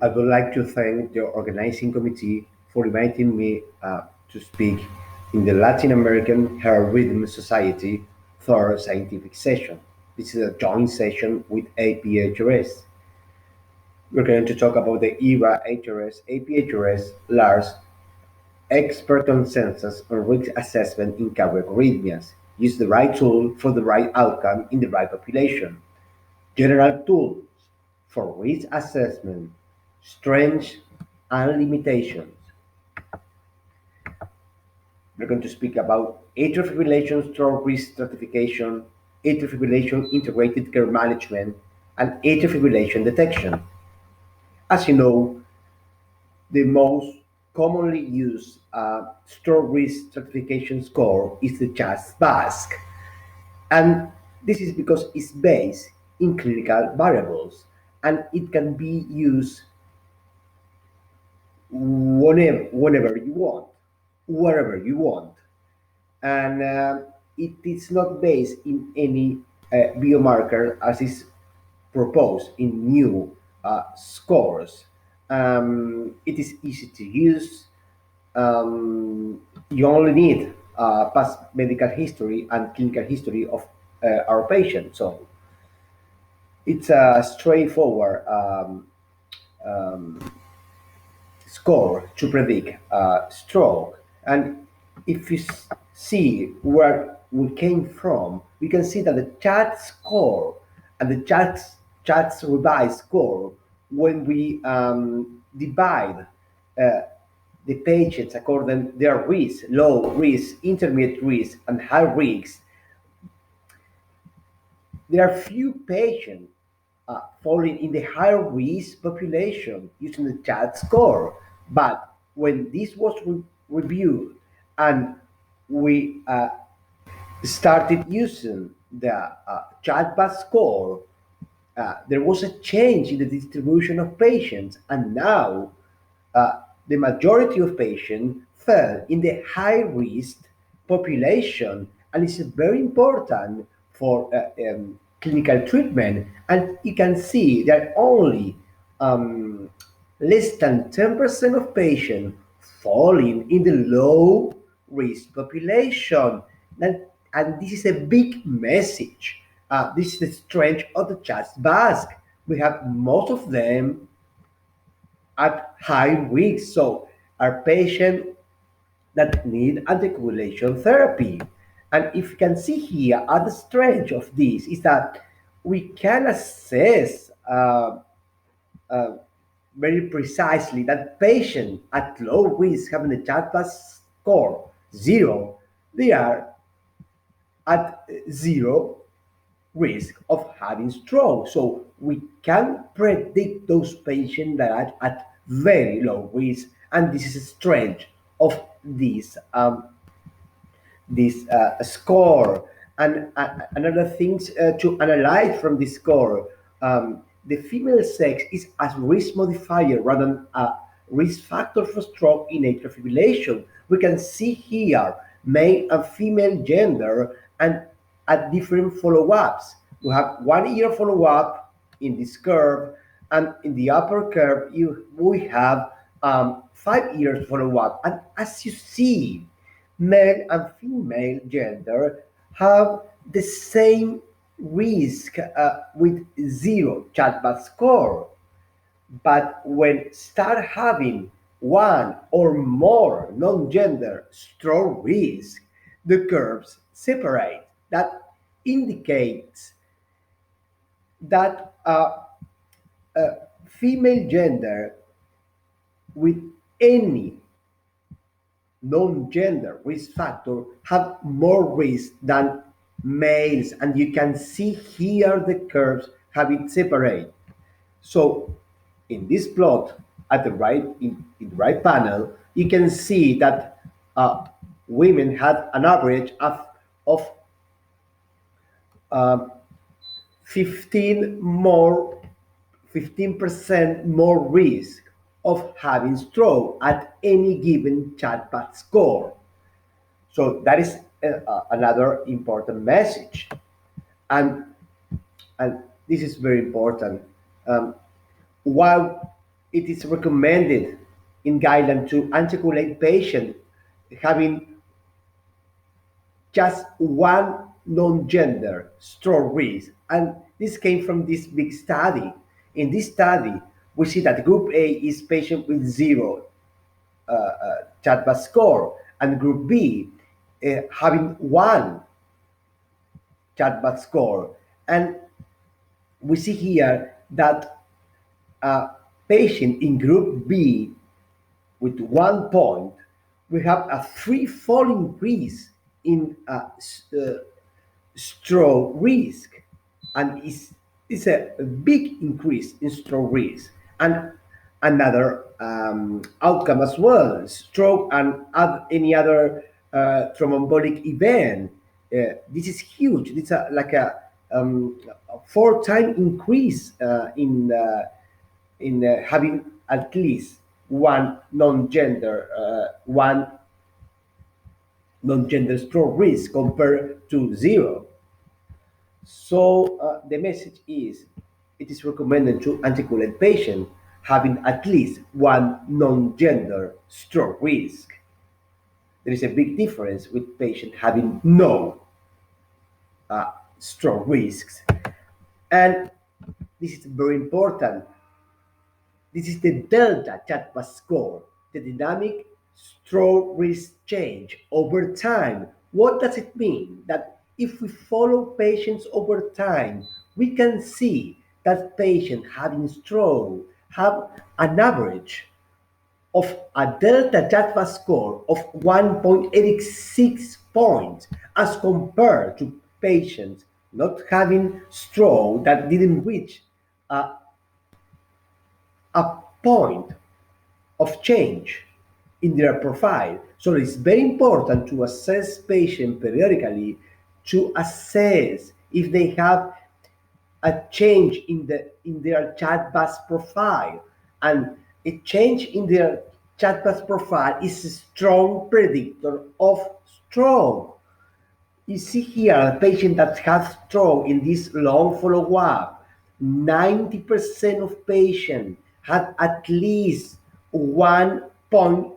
I would like to thank the organizing committee for inviting me to speak in the Latin American Hair Rhythm Society third scientific session. This is a joint session with APHRS. We're going to talk about the ERA HRS, APHRS, LAHRS, expert consensus on risk assessment in cardiac arrhythmias. Use the right tool for the right outcome in the right population. General tools for risk assessment, strengths and limitations. We're going to speak about atrial fibrillation stroke risk stratification, atrial fibrillation integrated care management, and atrial fibrillation detection. As you know, the most commonly used stroke risk stratification score is the CHAS-BASC, and this is because it's based in clinical variables and it can be used whenever you want, wherever you want. And it is not based in any biomarker as is proposed in new scores. It is easy to use. You only need past medical history and clinical history of our patient. So it's a straightforward score to predict stroke. And if you see where we came from, we can see that the chat score and the chat's revised score, when we divide the patients according to their risk, low risk, intermediate risk, and high risk, there are few patients falling in the higher risk population using the chat score. But when this was reviewed and we started using the chat score, there was a change in the distribution of patients, and now the majority of patients fell in the high risk population, and it's very important for clinical treatment. And you can see that only less than 10% of patients falling in the low risk population. And this is a big message. This is the strength of the chest mask. We have most of them at high risk. So are patients that need anticoagulation therapy. And if you can see here, the strength of this is that we can assess uh, very precisely that patients at low risk having a CHAPTER score 0, they are at 0 risk of having stroke. So we can predict those patients that are at very low risk, and this is a strength of this score. And another things to analyze from this score, the female sex is as risk modifier rather than a risk factor for stroke in atrial fibrillation. We can see here male and female gender and at different follow-ups. We have 1 year follow-up in this curve, and in the upper curve we have 5 years follow-up. And as you see, male and female gender have the same risk with 0 chatbot score. But when start having one or more non-gender stroke risk, the curves separate. That indicates that female gender with any non-gender risk factor have more risk than males, and you can see here the curves have it separate. So in this plot at the right, in the right panel, you can see that women had an average of 15 more 15% more risk of having stroke at any given chatbot score. So that is another important message. And, and this is very important. Why it is recommended in guideline to anticoagulate patient having just one non-gender stroke risk. And this came from this big study. In this study, we see that group A is patient with zero CHATBA score, and group B having one CHATBA score. And we see here that a patient in group B with 1 point, we have a threefold increase in stroke risk, and it's a big increase in stroke risk. And another outcome as well, stroke and any other thromboembolic event. This is huge. It's like a four-time increase in having at least one non-gender stroke risk compared to zero. So the message is, it is recommended to anticoagulate patient having at least one non-gender stroke risk. There is a big difference with patient having no stroke risks. And this is very important. This is the delta CHATBA score, the dynamic stroke risk change over time. What does it mean? That if we follow patients over time, we can see that patients having stroke have an average of a delta CHATBA score of 1.86 points as compared to patients not having stroke that didn't reach a, a point of change in their profile. So it's very important to assess patients periodically to assess if they have a change in their chat bus profile. And a change in their chat bus profile is a strong predictor of stroke. You see here a patient that has stroke in this long follow-up. 90% of patients had at least 1 point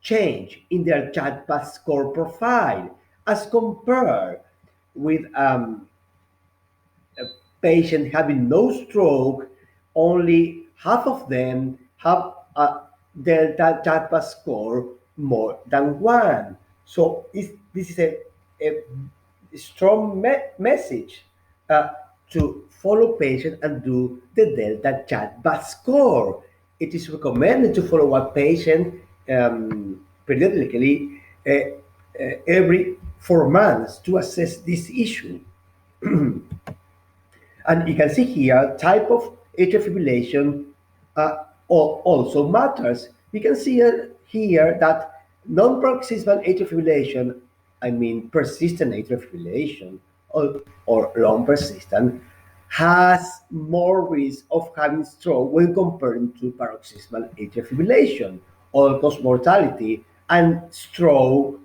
change in their chat bus score profile as compared with a patient having no stroke. Only half of them have a delta CHATBA score more than one. So this is a strong message to follow patient and do the delta CHATBA score. It is recommended to follow a patient periodically every 4 months to assess this issue. And you can see here, type of atrial fibrillation also matters. We can see here that non-paroxysmal atrial fibrillation, I mean persistent atrial fibrillation or long persistent, has more risk of having stroke when comparing to paroxysmal atrial fibrillation. All-cause mortality and stroke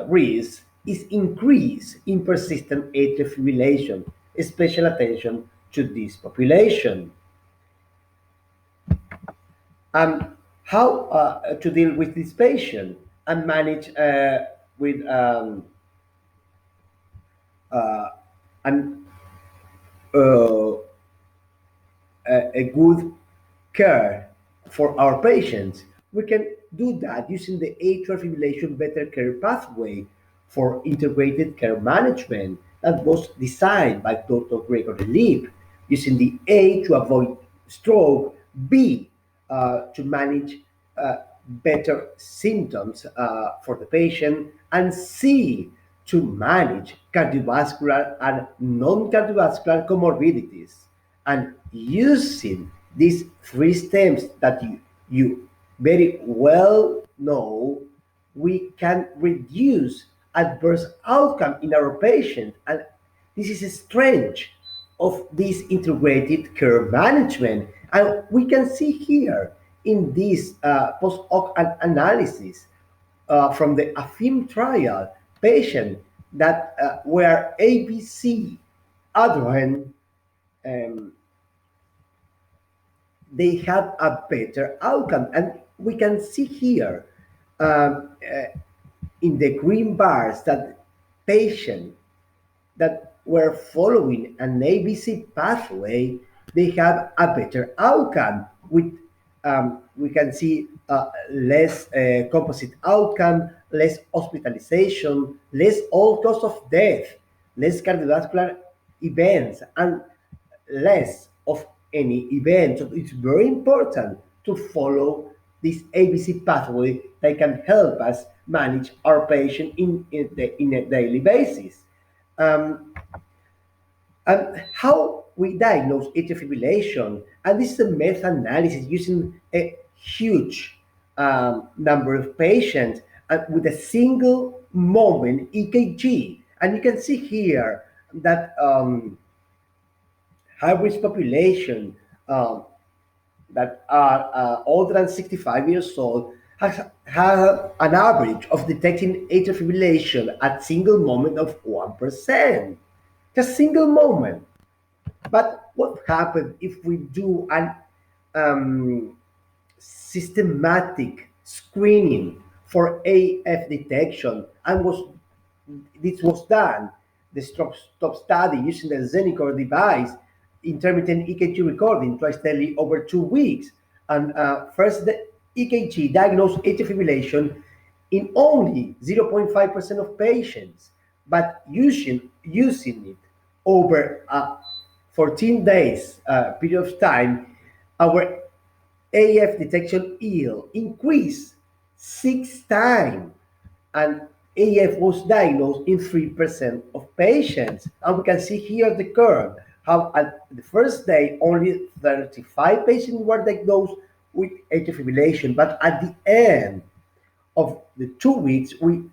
risk is increased in persistent atrial fibrillation. Special attention to this population. How to deal with this patient and manage with an, uh, a good care for our patients. We can do that using the atrial fibrillation better care pathway for integrated care management that was designed by Dr. Gregory Leap, using the A to avoid stroke, B to manage better symptoms for the patient, and C to manage cardiovascular and non-cardiovascular comorbidities. And using these three steps that you very well know, we can reduce adverse outcome in our patient. And this is a strength of this integrated care management. And we can see here in this post hoc analysis from the AFIM trial, patients that were ABC adherent um, they have a better outcome. And we can see here um, uh, in the green bars that patients that were following an ABC pathway, they have a better outcome. With we can see less composite outcome, less hospitalization, less all cause of death, less cardiovascular events, and less of any event. So it's very important to follow this ABC pathway that can help us manage our patient in a daily basis. Um, and how we diagnose atrial fibrillation, and this is a meta-analysis using a huge number of patients with a single moment EKG. And you can see here that high-risk population um, that are older than 65 years old have an average of detecting atrial fibrillation at single moment of 1%. Just single moment. But what happens if we do an um, systematic screening for AF detection, and this was done, the stop study using the Zenicor device, intermittent EKG recording twice daily over 2 weeks. And first, the EKG diagnosed atrial fibrillation in only 0.5% of patients, but using it over a 14 days period of time, our AF detection yield increased 6 times, and AF was diagnosed in 3% of patients. And we can see here the curve, how at the first day only 35 patients were diagnosed with atrial fibrillation, but at the end of the 2 weeks, we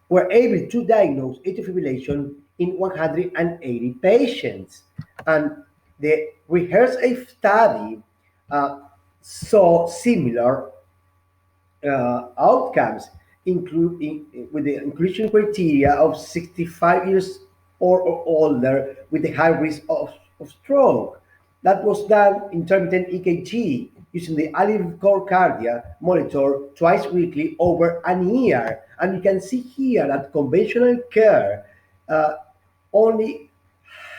were able to diagnose atrial fibrillation in 180 patients. And the LAHRS study saw similar outcomes, including with the inclusion criteria of 65 years or older with a high risk of stroke. That was done intermittent EKG using the Alive core cardia monitor twice weekly over an year. And you can see here that conventional care uh, only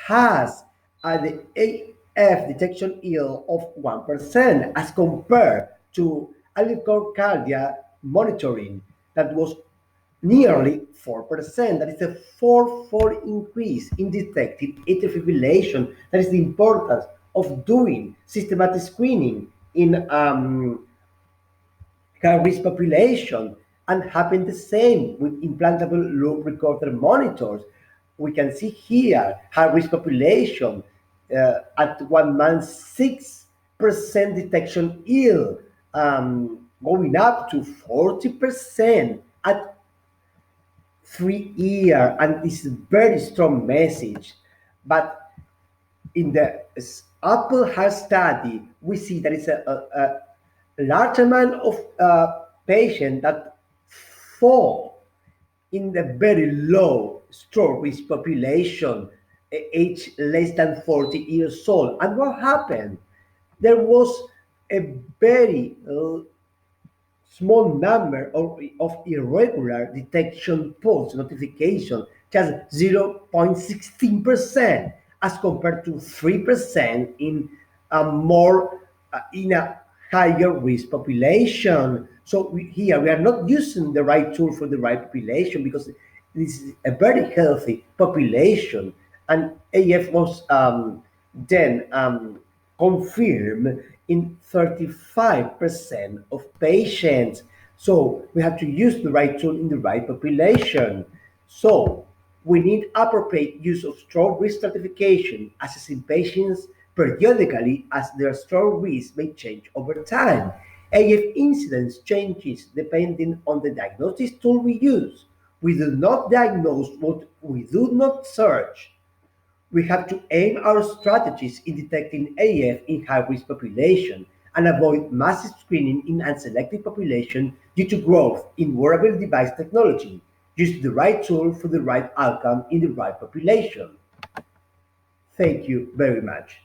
has the AF detection yield of 1% as compared to electrocardia monitoring that was nearly 4%. That is a four-fold increase in detected atrial fibrillation. That is the importance of doing systematic screening in high-risk population, and happen the same with implantable loop recorder monitors. We can see here high-risk population at 1 month, 6% detection yield, going up to 40% at 3 years, and this is a very strong message. But in the Apple Heart study, we see that it's a large amount of patients that fall in the very low stroke risk population, age less than 40 years old. And what happened? There was a very small number of irregular detection pulse notification, just 0.16%, as compared to 3% in a more in a higher risk population. So here we are not using the right tool for the right population, because this is a very healthy population, and AF was then confirmed in 35% of patients. So we have to use the right tool in the right population. So we need appropriate use of stroke risk stratification, assessing patients periodically as their stroke risk may change over time. AF incidence changes depending on the diagnostic tool we use. We do not diagnose what we do not search. We have to aim our strategies in detecting AF in high-risk population and avoid massive screening in unselected population due to growth in wearable device technology. Use the right tool for the right outcome in the right population. Thank you very much.